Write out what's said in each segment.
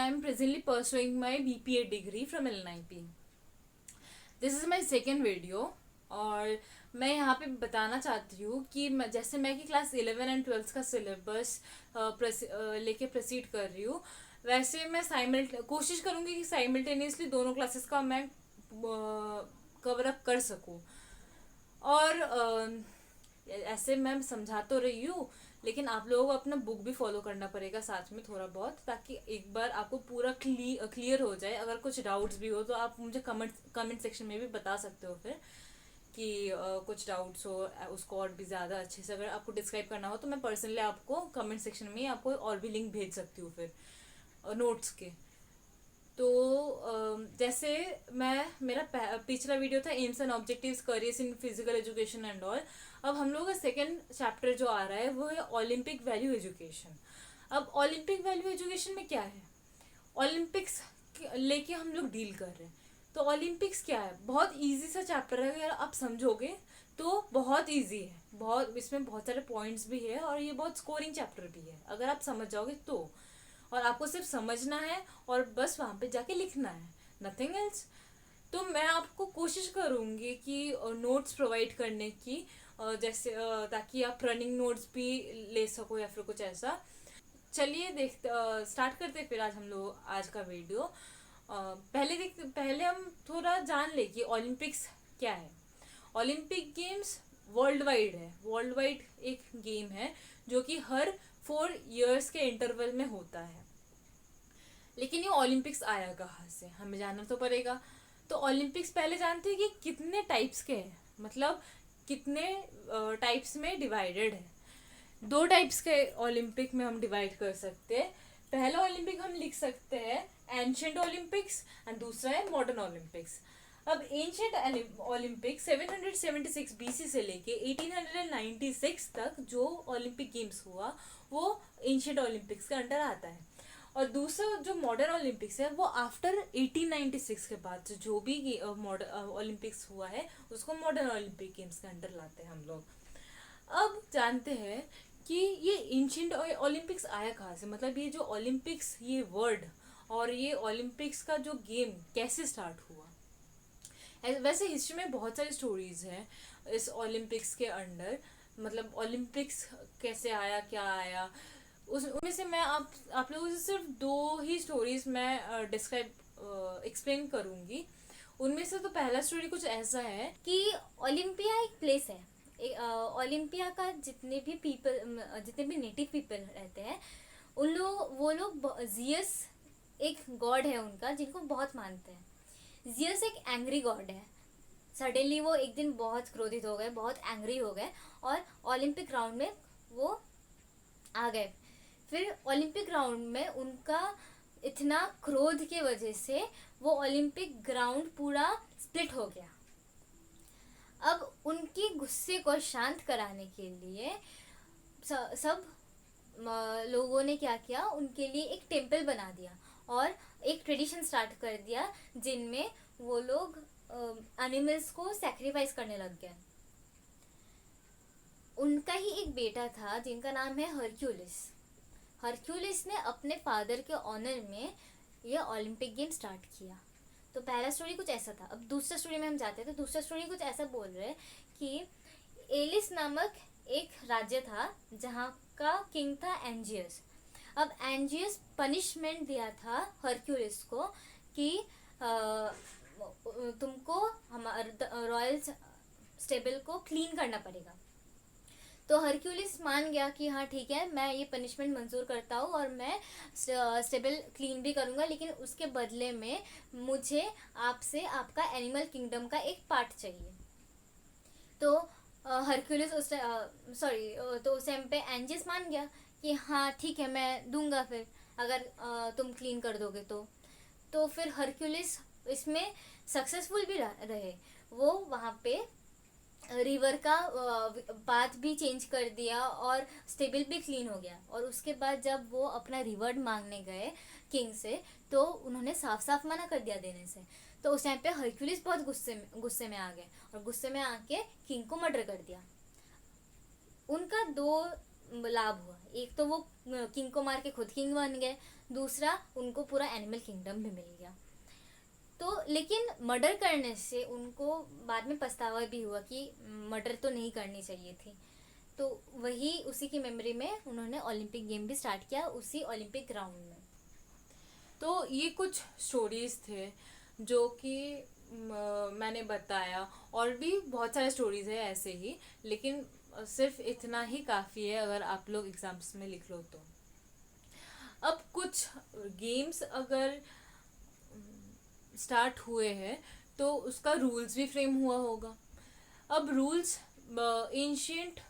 I am presently pursuing my BPA degree from LNIP. This is my second video. और मैं यहाँ पे बताना चाहती हूँ कि जैसे मैं कि क्लास 11 एंड 12 का सिलेबस लेके प्रोसीड कर रही हूँ, वैसे मैं कोशिश करूँगी कि साइमल्टेनियसली दोनों क्लासेस का मैं कवर अप कर सकूँ। और ऐसे मैं समझा तो रही हूँ, लेकिन आप लोगों को अपना बुक भी फॉलो करना पड़ेगा साथ में थोड़ा बहुत, ताकि एक बार आपको पूरा क्लियर हो जाए। अगर कुछ डाउट्स भी हो तो आप मुझे कमेंट सेक्शन में भी बता सकते हो फिर कि कुछ डाउट्स हो उसको और भी ज़्यादा अच्छे से अगर आपको डिस्क्राइब करना हो तो मैं पर्सनली आपको कमेंट सेक्शन में आपको और भी लिंक भेज सकती हूँ फिर नोट्स के। तो जैसे मेरा पिछला वीडियो था AIIMS and objectives careers in physical education and all. अब हम लोगों का सेकेंड चैप्टर जो आ रहा है वो है ओलंपिक वैल्यू एजुकेशन। अब ओलंपिक वैल्यू एजुकेशन में क्या है, ओलंपिक्स लेके हम लोग डील कर रहे हैं। तो ओलंपिक्स क्या है, बहुत इजी सा चैप्टर है, अगर आप समझोगे तो बहुत इजी है, बहुत इसमें बहुत सारे पॉइंट्स भी है और ये बहुत स्कोरिंग चैप्टर भी है अगर आप समझ जाओगे तो। और आपको सिर्फ समझना है और बस वहाँ पे जाके लिखना है, नथिंग एल्स। तो मैं आपको कोशिश करूँगी कि नोट्स प्रोवाइड करने की, जैसे ताकि आप रनिंग नोट्स भी ले सको या फिर कुछ ऐसा। चलिए देखते स्टार्ट करते फिर आज हम लोग आज का वीडियो। पहले हम थोड़ा जान ले कि ओलंपिक्स क्या है। ओलंपिक गेम्स वर्ल्ड वाइड है, वर्ल्ड वाइड एक गेम है जो कि हर 4 इयर्स के इंटरवल में होता है। लेकिन ये ओलंपिक्स आया कहाँ से हमें जानना तो पड़ेगा। तो ओलंपिक्स पहले जानते हैं कि कितने टाइप्स के हैं, मतलब कितने टाइप्स में डिवाइडेड है। 2 टाइप्स के ओलंपिक में हम डिवाइड कर सकते हैं। पहला ओलंपिक हम लिख सकते हैं एंशिएंट ओलंपिक्स एंड दूसरा है मॉडर्न ओलंपिक्स। अब एंशिएंट ओलंपिक 776 बीसी से लेके 1896 तक जो ओलंपिक गेम्स हुआ वो एंशिएंट ओलंपिक्स के अंडर आता है। और दूसरा जो मॉडर्न ओलंपिक्स है वो आफ्टर 1896 के बाद जो भी मॉडर्न ओलंपिक्स हुआ है उसको मॉडर्न ओलंपिक गेम्स के अंडर लाते हैं हम लोग। अब जानते हैं कि ये एंशिएंट ओलंपिक्स आया कहाँ से, मतलब ये जो ओलंपिक्स ये वर्ड और ये ओलंपिक्स का जो गेम कैसे स्टार्ट हुआ। वैसे हिस्ट्री में बहुत सारी स्टोरीज हैं इस ओलंपिक्स के अंडर, मतलब ओलंपिक्स कैसे आया क्या आया उनमें से मैं आप लोगों से सिर्फ 2 ही स्टोरीज मैं एक्सप्लेन करूँगी। उनमें से तो पहला स्टोरी कुछ ऐसा है कि ओलंपिया एक प्लेस है। ओलंपिया का जितने भी नेटिव पीपल रहते हैं वो लोग जियस एक गॉड है उनका जिनको बहुत मानते हैं। जियस एक एंग्री गॉड है। सडनली वो एक दिन बहुत क्रोधित हो गए, बहुत एंग्री हो गए और ओलंपिक ग्राउंड में वो आ गए। फिर ओलंपिक ग्राउंड में उनका इतना क्रोध के वजह से वो ओलंपिक ग्राउंड पूरा स्प्लिट हो गया। अब उनकी गुस्से को शांत कराने के लिए सब लोगों ने क्या किया, उनके लिए एक टेम्पल बना दिया और एक ट्रेडिशन स्टार्ट कर दिया जिनमें वो लोग एनिमल्स को सैक्रिफाइस करने लग गए। उनका ही एक बेटा था जिनका नाम है हरक्यूलिस। हरक्यूलिस ने अपने फादर के ऑनर में यह ओलंपिक गेम स्टार्ट किया। तो पहला स्टोरी कुछ ऐसा था। अब दूसरा स्टोरी में हम जाते हैं तो दूसरा स्टोरी कुछ ऐसा बोल रहे हैं कि एलिस नामक एक राज्य था जहाँ का किंग था एंजियस। अब एंजियस पनिशमेंट दिया था हरक्यूलिस को कि तुमको हमारे रॉयल स्टेबल को क्लीन करना पड़ेगा। तो हरक्यूलिस मान गया कि हाँ ठीक है, मैं ये पनिशमेंट मंजूर करता हूँ और मैं स्टेबल क्लीन भी करूँगा, लेकिन उसके बदले में मुझे आपसे आपका एनिमल किंगडम का एक पार्ट चाहिए। तो हरक्यूलिस तो उस टाइम पे एंजियस मान गया कि हाँ ठीक है मैं दूंगा फिर, अगर तुम क्लीन कर दोगे तो फिर हरक्यूलिस इसमें सक्सेसफुल भी रहे। वो वहाँ पे रिवर का पाथ भी चेंज कर दिया और स्टेबल भी क्लीन हो गया। और उसके बाद जब वो अपना रिवर्ड मांगने गए किंग से तो उन्होंने साफ साफ मना कर दिया देने से। तो उस टाइम पे हरक्यूलिस बहुत गुस्से में आ गए और गुस्से में आके किंग को मर्डर कर दिया। उनका 2 लाभ हुआ। एक तो वो किंग को मार के खुद किंग बन गए, दूसरा उनको पूरा एनिमल किंगडम भी मिल गया। तो लेकिन मर्डर करने से उनको बाद में पछतावा भी हुआ कि मर्डर तो नहीं करनी चाहिए थी। तो वही उसी की मेमोरी में उन्होंने ओलंपिक गेम भी स्टार्ट किया उसी ओलंपिक ग्राउंड में। तो ये कुछ स्टोरीज थे जो कि मैंने बताया, और भी बहुत सारे स्टोरीज है ऐसे ही, लेकिन सिर्फ इतना ही काफ़ी है अगर आप लोग एग्जाम्स में लिख लो तो। अब कुछ गेम्स अगर स्टार्ट हुए हैं तो उसका रूल्स भी फ्रेम हुआ होगा। अब रूल्स एंशियंट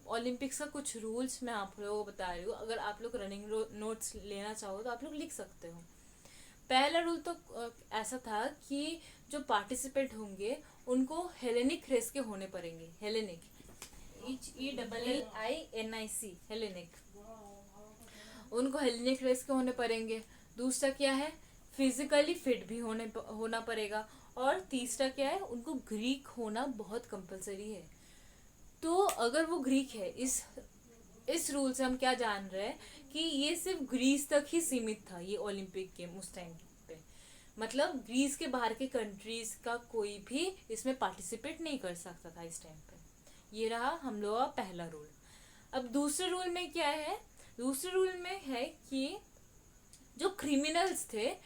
ओलंपिक्स का कुछ रूल्स मैं आप लोगों को बता रही हूँ। अगर आप लोग रनिंग नोट्स लेना चाहो तो आप लोग लिख सकते हो। पहला रूल तो ऐसा था कि जो पार्टिसिपेंट होंगे उनको हेलेनिक रेस के होने पड़ेंगे। हेलेनिक, HELLINIC, हेलेनिक, उनको हेलेनिक रेस के होने पड़ेंगे। दूसरा क्या है, फिजिकली फिट भी होना पड़ेगा। और तीसरा क्या है, उनको ग्रीक होना बहुत कंपलसरी है। तो अगर वो ग्रीक है, इस रूल से हम क्या जान रहे हैं कि ये सिर्फ ग्रीस तक ही सीमित था ये ओलंपिक गेम उस टाइम पे। मतलब ग्रीस के बाहर के कंट्रीज का कोई भी इसमें पार्टिसिपेट नहीं कर सकता था इस टाइम पे। ये रहा हम लोग का पहला रूल। अब दूसरे रूल में क्या है, दूसरे रूल में है कि जो क्रिमिनल्स थे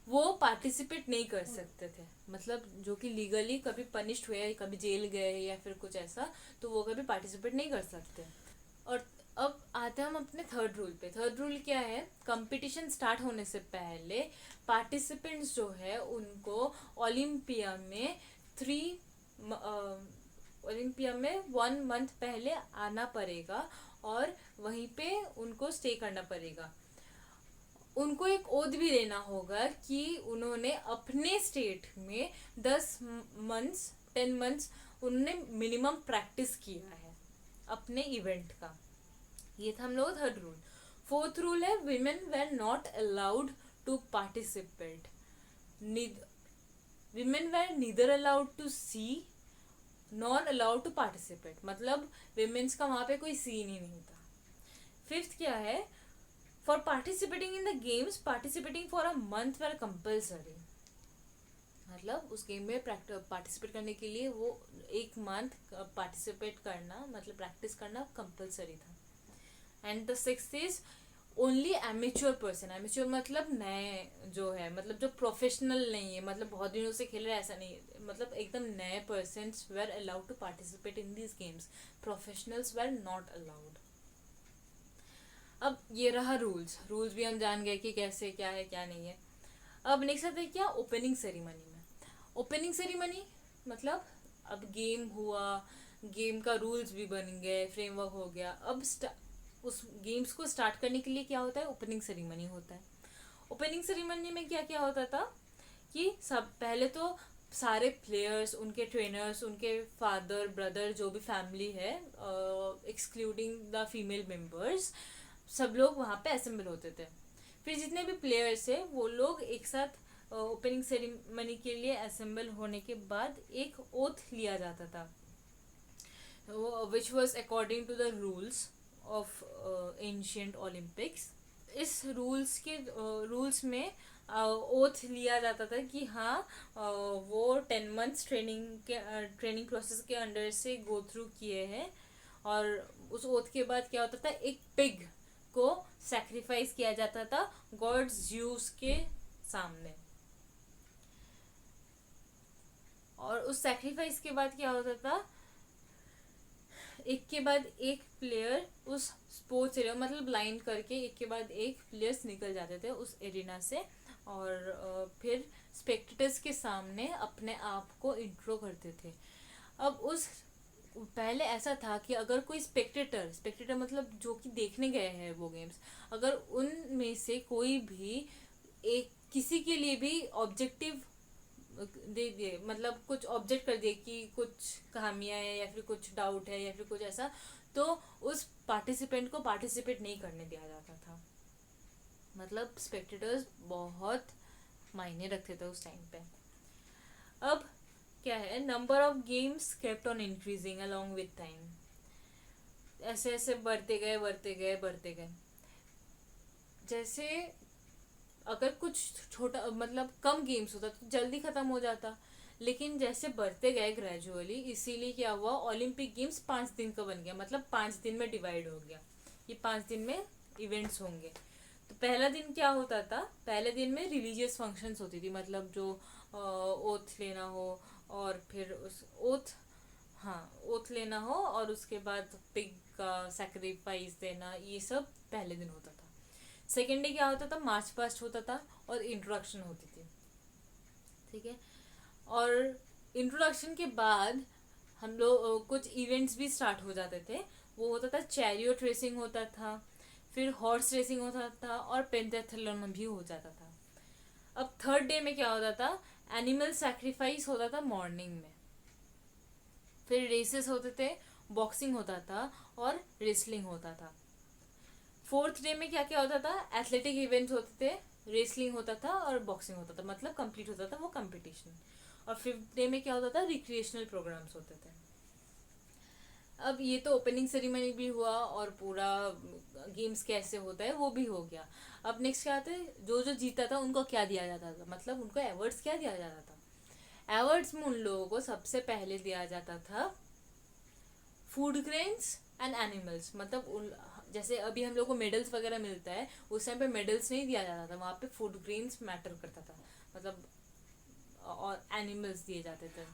वो पार्टिसिपेट नहीं कर सकते थे। मतलब जो कि लीगली कभी पनिश्ड हुए, कभी जेल गए या फिर कुछ ऐसा, तो वो कभी पार्टिसिपेट नहीं कर सकते। और अब आते हैं हम अपने थर्ड रूल पे। थर्ड रूल क्या है, कंपटीशन स्टार्ट होने से पहले पार्टिसिपेंट्स जो है उनको ओलंपिया में 1 मंथ पहले आना पड़ेगा और वहीं पे उनको स्टे करना पड़ेगा। उनको एक ओथ भी लेना होगा कि उन्होंने अपने स्टेट में 10 मंथ्स उन्होंने मिनिमम प्रैक्टिस किया है अपने इवेंट का। ये था हम लोग थर्ड रूल। फोर्थ रूल है, women were not allowed to participate. Women were neither allowed to see not allowed to participate. मतलब विमेन्स का वहां पे कोई सीन ही नहीं था। फिफ्थ क्या है, for participating in the games participating for a month were compulsory. मतलब उस गेम में पार्टिसिपेट करने के लिए वो 1 मंथ पार्टिसिपेट करना, मतलब प्रैक्टिस करना कंपल्सरी था। And the sixth is only amateur person. Amateur मतलब नए जो है, मतलब जो प्रोफेशनल नहीं है, मतलब बहुत दिनों से खेल रहे ऐसा नहीं है, मतलब एकदम नए persons were allowed to participate in these games. Professionals were not allowed. अब ये रहा रूल्स भी हम जान गए कि कैसे क्या है क्या नहीं है। अब नेक्स्ट आता है क्या, ओपनिंग सेरेमनी में। ओपनिंग सेरेमनी मतलब अब गेम हुआ, गेम का रूल्स भी बन गए, फ्रेमवर्क हो गया। अब उस गेम्स को स्टार्ट करने के लिए क्या होता है, ओपनिंग सेरेमनी होता है। ओपनिंग सेरेमनी में क्या क्या होता था कि सब पहले तो सारे प्लेयर्स, उनके ट्रेनर्स, उनके फादर ब्रदर, जो भी फैमिली है एक्सक्लूडिंग द फीमेल मेंबर्स, सब लोग वहाँ पे असेंबल होते थे। फिर जितने भी प्लेयर्स है वो लोग एक साथ ओपनिंग सेरेमनी के लिए असेंबल होने के बाद एक ओथ लिया जाता था, which was according to the rules of ancient Olympics. इस रूल्स में ओथ लिया जाता था कि हाँ वो 10 मंथ्स ट्रेनिंग प्रोसेस के अंडर से गो थ्रू किए हैं। और उस ओथ के बाद क्या होता था, एक पिग को सैक्रिफाइस किया जाता था गॉड ज़्यूस के सामने। और उस सैक्रिफाइस के बाद क्या होता था, एक के बाद एक प्लेयर उस स्पोर्ट्स एरिया, मतलब लाइन करके एक के बाद एक प्लेयर्स निकल जाते थे उस एरिना से, और फिर स्पेक्टेटर्स के सामने अपने आप को इंट्रो करते थे। अब उस पहले ऐसा था कि अगर कोई स्पेक्टेटर मतलब जो कि देखने गए हैं वो गेम्स, अगर उनमें से कोई भी एक किसी के लिए भी ऑब्जेक्टिव दे दिए, मतलब कुछ ऑब्जेक्ट कर दिए कि कुछ खामियां है या फिर कुछ डाउट है या फिर कुछ ऐसा, तो उस पार्टिसिपेंट को पार्टिसिपेट नहीं करने दिया जाता था। मतलब स्पेक्टेटर्स बहुत मायने रखते थे उस टाइम पे। अब क्या है, number of games kept on increasing along with time. ऐसे ऐसे बढ़ते गए बढ़ते गए बढ़ते गए। जैसे अगर कुछ छोटा मतलब कम गेम्स होता तो जल्दी खत्म हो जाता, लेकिन जैसे बढ़ते गए ग्रेजुअली, इसीलिए क्या हुआ, ओलंपिक गेम्स 5 दिन का बन गया, मतलब 5 दिन में डिवाइड हो गया। ये 5 दिन में इवेंट्स होंगे। तो पहला दिन क्या होता था, पहले दिन में रिलीजियस फंक्शंस होती थी, मतलब जो ओथ लेना हो, और फिर उस ओथ, हाँ ओथ लेना हो, और उसके बाद पिग का सैक्रिफाइस देना, ये सब पहले दिन होता था। सेकेंड डे क्या होता था, मार्च पास्ट होता था और इंट्रोडक्शन होती थी, ठीक है। और इंट्रोडक्शन के बाद हम लोग कुछ इवेंट्स भी स्टार्ट हो जाते थे। वो होता था चैरियट रेसिंग होता था, फिर हॉर्स रेसिंग होता था, और पेंटाथलॉन भी हो जाता था। अब थर्ड डे में क्या होता था, एनिमल सैक्रिफाइस होता था मॉर्निंग में, फिर रेसेस होते थे, बॉक्सिंग होता था और रेसलिंग होता था। फोर्थ डे में क्या क्या होता था, एथलेटिक इवेंट्स होते थे, रेसलिंग होता था और बॉक्सिंग होता था, मतलब कंप्लीट होता था वो कंपटीशन। और फिफ्थ डे में क्या होता था, रिक्रिएशनल प्रोग्राम्स होते थे। अब ये तो ओपनिंग सेरेमनी भी हुआ और पूरा गेम्स कैसे होता है वो भी हो गया। अब नेक्स्ट क्या आता है, जो जो जीता था उनको क्या दिया जाता था, मतलब उनको अवार्ड्स क्या दिया जाता था। अवार्ड्स में उन लोगों को सबसे पहले दिया जाता था फूड ग्रेन्स एंड एनिमल्स, मतलब उन, जैसे अभी हम लोग को मेडल्स वगैरह मिलता है, उस टाइम पे मेडल्स नहीं दिया जाता था, वहाँ पे फूड ग्रेन्स मैटर करता था, मतलब और एनिमल्स दिए जाते थे।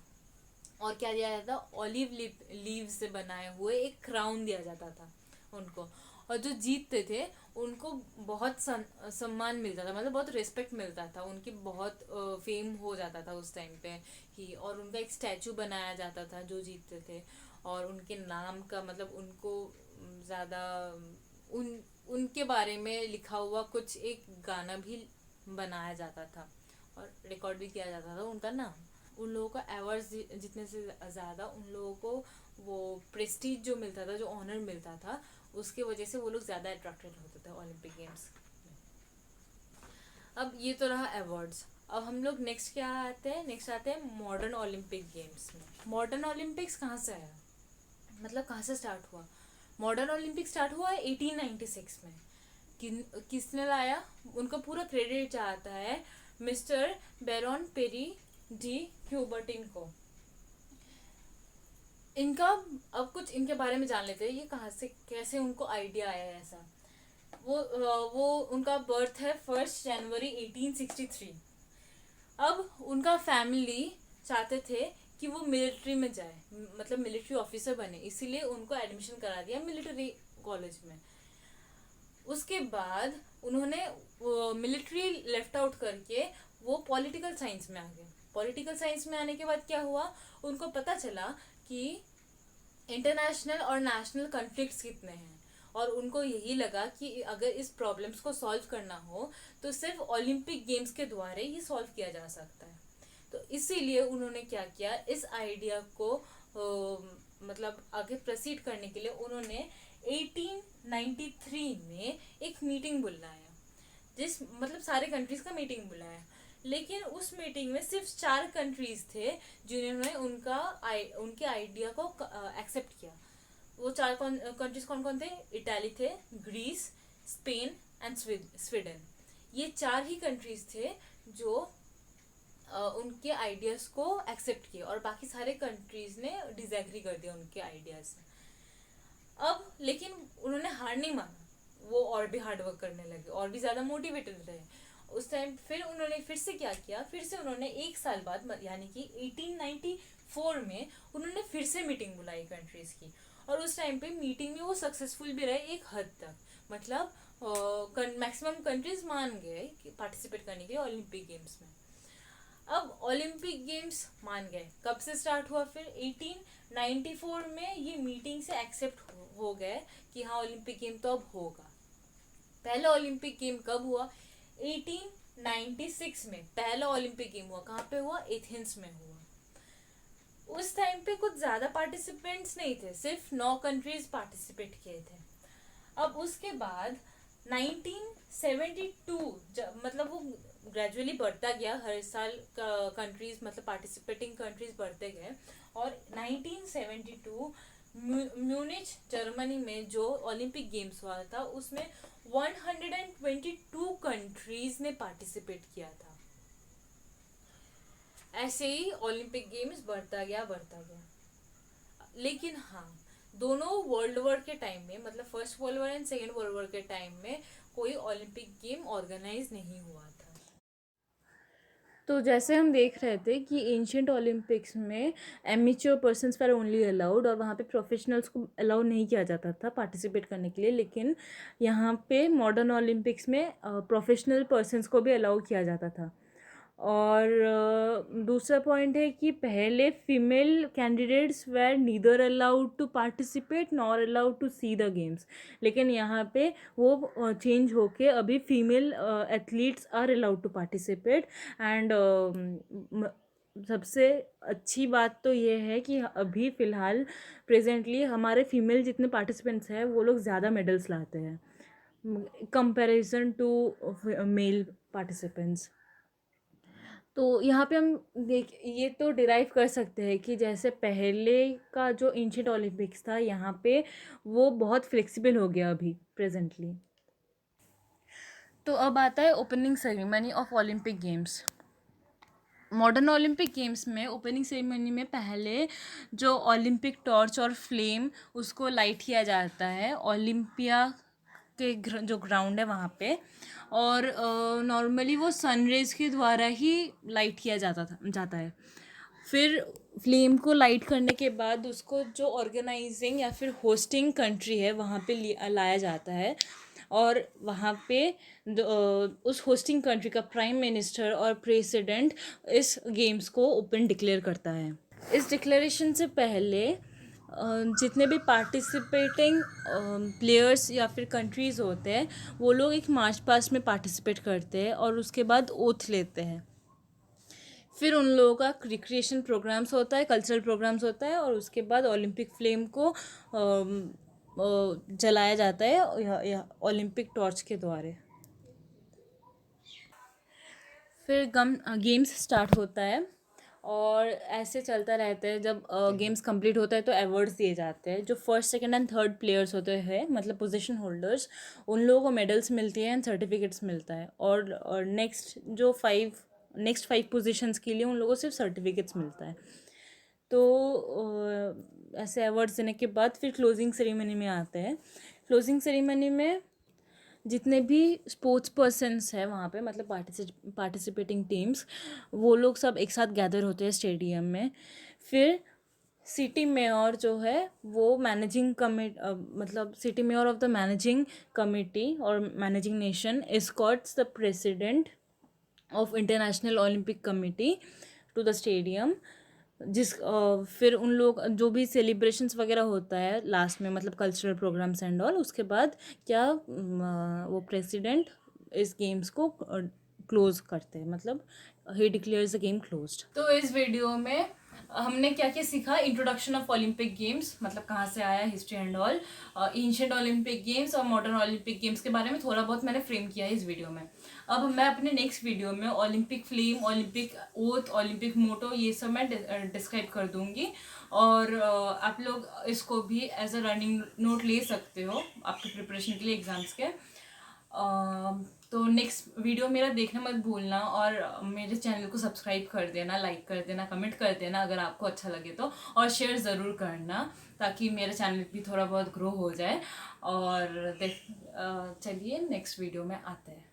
और क्या दिया जाता था, ऑलिव लीव से बनाए हुए एक क्राउन दिया जाता था उनको। और जो जीतते थे उनको बहुत सम्मान मिलता था, मतलब बहुत रिस्पेक्ट मिलता था, उनकी बहुत फेम हो जाता था उस टाइम पे ही। और उनका एक स्टैचू बनाया जाता था जो जीतते थे, और उनके नाम का, मतलब उनको ज़्यादा उन उनके बारे में लिखा हुआ कुछ एक गाना भी बनाया जाता था, और रिकॉर्ड भी किया जाता था उनका नाम। उन लोगों का अवार्ड्स जितने से ज़्यादा उन लोगों को वो प्रेस्टीज जो मिलता था, जो ऑनर मिलता था, उसके वजह से वो लोग ज़्यादा अट्रैक्टेड होते थे ओलंपिक गेम्स। अब ये तो रहा अवार्ड्स। अब हम लोग नेक्स्ट क्या आते हैं, नेक्स्ट आते हैं मॉडर्न ओलंपिक गेम्स में। मॉडर्न ओलंपिक्स कहाँ से आया, मतलब कहाँ से स्टार्ट हुआ। मॉडर्न ओलंपिक स्टार्ट हुआ 1896 में। किसने लाया, उनका पूरा क्रेडिट जाता है मिस्टर बेरॉन पेरी डी क्यूबर्टिन को। इनका, अब कुछ इनके बारे में जान लेते हैं, ये कहाँ से कैसे उनको आइडिया आया है ऐसा। वो उनका बर्थ है 1 जनवरी 1863। अब उनका फैमिली चाहते थे कि वो मिलिट्री में जाए, मतलब मिलिट्री ऑफिसर बने, इसीलिए उनको एडमिशन करा दिया मिलिट्री कॉलेज में। उसके बाद उन्होंने मिलिट्री लेफ्ट आउट करके वो पॉलिटिकल साइंस में आ गए। पॉलिटिकल साइंस में आने के बाद क्या हुआ, उनको पता चला कि इंटरनेशनल और नेशनल कॉन्फ्लिक्ट्स कितने हैं, और उनको यही लगा कि अगर इस प्रॉब्लम्स को सॉल्व करना हो तो सिर्फ ओलंपिक गेम्स के द्वारा ही सॉल्व किया जा सकता है। तो इसीलिए उन्होंने क्या किया, इस आइडिया को मतलब आगे प्रोसीड करने के लिए उन्होंने 1893 में एक मीटिंग बुलाया, जिस मतलब सारे कंट्रीज का मीटिंग बुलाया। लेकिन उस मीटिंग में सिर्फ 4 कंट्रीज थे जिन्होंने उनके आइडिया को एक्सेप्ट किया। वो 4 कंट्रीज कौन कौन थे, इटाली थे, ग्रीस, स्पेन एंड स्वीडन। ये 4 ही कंट्रीज थे जो उनके आइडियाज को एक्सेप्ट किए, और बाकी सारे कंट्रीज ने डिसएग्री कर दिया उनके आइडियाज से। अब लेकिन उन्होंने हार नहीं माना, वो और भी हार्ड वर्क करने लगे, और भी ज़्यादा मोटिवेटेड रहे उस टाइम। फिर उन्होंने फिर से क्या किया, फिर से उन्होंने 1 साल बाद यानी कि 1894 में उन्होंने फिर से मीटिंग बुलाई कंट्रीज़ की। और उस टाइम पे मीटिंग में वो सक्सेसफुल भी रहे एक हद तक, मतलब मैक्सिमम कंट्रीज मान गए कि पार्टिसिपेट करने के लिए ओलंपिक गेम्स में। अब ओलंपिक गेम्स मान गए, कब से स्टार्ट हुआ, फिर 1894 में ये मीटिंग से एक्सेप्ट हो गए कि हाँ ओलंपिक गेम तो अब होगा। पहला ओलंपिक गेम कब हुआ, 1896 में पहला ओलंपिक गेम हुआ। कहाँ पे हुआ, एथेंस में हुआ। उस टाइम पे कुछ ज़्यादा पार्टिसिपेंट्स नहीं थे, सिर्फ 9 कंट्रीज पार्टिसिपेट किए थे। अब उसके बाद 1972 मतलब वो ग्रेजुअली बढ़ता गया, हर साल कंट्रीज मतलब पार्टिसिपेटिंग कंट्रीज बढ़ते गए, और 1972 म्यूनिच जर्मनी में जो ओलंपिक गेम्स हुआ था उसमें 122 कंट्रीज ने पार्टिसिपेट किया था। ऐसे ही ओलंपिक गेम्स बढ़ता गया। लेकिन हाँ, दोनों वर्ल्ड वॉर के टाइम में, मतलब first world war and second world war के टाइम में कोई ओलंपिक गेम ऑर्गेनाइज नहीं हुआ था। तो जैसे हम देख रहे थे कि एंशियंट ओलंपिक्स में amateur persons were only allowed, और वहाँ पे प्रोफेशनल्स को अलाउ नहीं किया जाता था पार्टिसिपेट करने के लिए। लेकिन यहाँ पे मॉडर्न ओलंपिक्स में प्रोफेशनल पर्सन्स को भी अलाउ किया जाता था। और दूसरा पॉइंट है कि पहले female candidates were neither allowed to participate nor allowed to see the games. लेकिन यहाँ पे वो चेंज होके अभी female athletes are allowed to participate. And सबसे अच्छी बात तो ये है कि अभी फ़िलहाल प्रेजेंटली हमारे फीमेल जितने पार्टिसिपेंट्स हैं वो लोग ज़्यादा मेडल्स लाते हैं कंपैरिजन टू मेल पार्टिसिपेंट्स। तो यहाँ पे हम ये तो डिराइव कर सकते हैं कि जैसे पहले का जो एंशिएंट ओलंपिक्स था यहाँ पे वो बहुत फ्लेक्सिबल हो गया अभी प्रेजेंटली। तो अब आता है opening ceremony of Olympic games. Modern Olympic games में ओपनिंग सेरेमनी में पहले जो ओलंपिक टॉर्च और फ्लेम उसको लाइट किया जाता है ओलंपिया के जो ग्राउंड है वहाँ पे, और नॉर्मली वो सनरेज के द्वारा ही लाइट किया जाता है। फिर फ्लेम को लाइट करने के बाद उसको जो ऑर्गेनाइजिंग या फिर होस्टिंग कंट्री है वहाँ पे लाया जाता है, और वहाँ पे उस होस्टिंग कंट्री का प्राइम मिनिस्टर और प्रेसिडेंट इस गेम्स को ओपन डिक्लेयर करता है। इस डिक्लेरेशन से पहले जितने भी पार्टिसिपेटिंग प्लेयर्स या फिर कंट्रीज़ होते हैं वो लोग एक मार्च पास्ट में पार्टिसिपेट करते हैं और उसके बाद ओथ लेते हैं। फिर उन लोगों का रिक्रिएशन प्रोग्राम्स होता है, कल्चरल प्रोग्राम्स होता है, और उसके बाद ओलंपिक फ्लेम को जलाया जाता है ओलंपिक टॉर्च के द्वारा। फिर गेम्स स्टार्ट होता है और ऐसे चलता रहता है। जब गेम्स कंप्लीट होता है तो अवार्ड्स दिए जाते हैं। जो first second and third players होते हैं मतलब पोजीशन होल्डर्स, उन लोगों को मेडल्स मिलती हैं एंड सर्टिफिकेट्स मिलता है। और नेक्स्ट फाइव पोजीशंस के लिए उन लोगों को सिर्फ सर्टिफिकेट्स मिलता है। तो ऐसे अवार्ड्स देने के बाद फिर क्लोजिंग सेरेमनी में आते हैं। क्लोजिंग सेरेमनी में जितने भी स्पोर्ट्स पर्सन्स हैं वहाँ पे, मतलब पार्टिसिपेटिंग टीम्स, वो लोग सब एक साथ गैदर होते हैं स्टेडियम में। फिर सिटी मेयर जो है वो मतलब city mayor of the managing committee और managing nation escorts the president of International Olympic Committee to the stadium. फिर उन लोग जो भी सेलिब्रेशंस वगैरह होता है लास्ट में, मतलब कल्चरल प्रोग्राम्स एंड ऑल, उसके बाद वो प्रेसिडेंट इस गेम्स को क्लोज करते हैं, मतलब ही डिक्लेयर्स द गेम क्लोज्ड। तो इस वीडियो में हमने क्या क्या सीखा। इंट्रोडक्शन ऑफ ओलंपिक गेम्स, मतलब कहाँ से आया, history and all, ancient Olympic games और मॉडर्न ओलंपिक गेम्स के बारे में थोड़ा बहुत मैंने फ्रेम किया है इस वीडियो में। अब मैं अपने नेक्स्ट वीडियो में Olympic flame, Olympic oath, Olympic motto, ये सब मैं डिस्क्राइब कर दूंगी। और आप लोग इसको भी एज अ रनिंग नोट ले सकते हो आपके प्रिपरेशन के लिए एग्जाम्स के। तो नेक्स्ट वीडियो मेरा देखना मत भूलना, और मेरे चैनल को सब्सक्राइब कर देना, लाइक कर देना, कमेंट कर देना अगर आपको अच्छा लगे तो, और शेयर ज़रूर करना ताकि मेरा चैनल भी थोड़ा बहुत ग्रो हो जाए। और चलिए नेक्स्ट वीडियो में आते हैं।